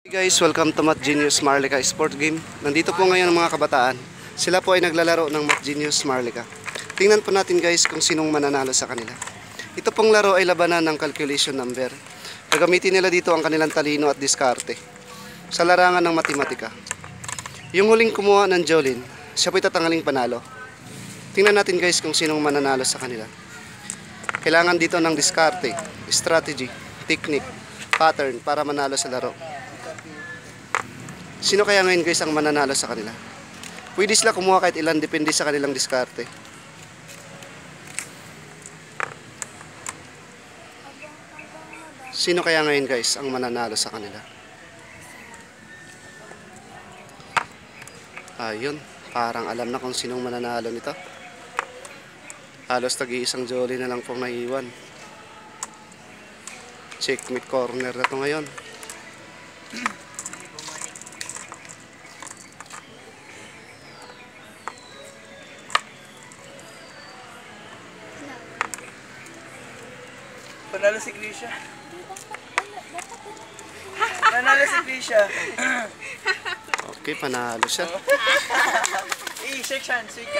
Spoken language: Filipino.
Hey guys, welcome to Math Genius Marlica Sport Game. Nandito po ngayon ang mga kabataan. Sila po ay naglalaro ng Math Genius Marlica. Tingnan po natin guys kung sinong mananalo sa kanila. Ito pong laro ay labanan ng calculation number. Gagamitin nila dito ang kanilang talino at diskarte sa larangan ng matematika. Yung huling kumuha ng Jolin, siya po tatanghaling panalo. Tingnan natin guys kung sinong mananalo sa kanila. Kailangan dito ng diskarte, strategy, technique, pattern para manalo sa laro. Sino kaya ngayon guys ang mananalo sa kanila? Pwede sila kumuha kahit ilan, depende sa kanilang diskarte. Sino kaya ngayon guys ang mananalo sa kanila? Ayun, parang alam na kung sinong mananalo nito. Halos tag-iisang jolly na lang pong naiiwan. Checkmate corner na to ngayon. Panalo si Grisha. Panalo si Grisha. Okay, panalo siya. Shake hands.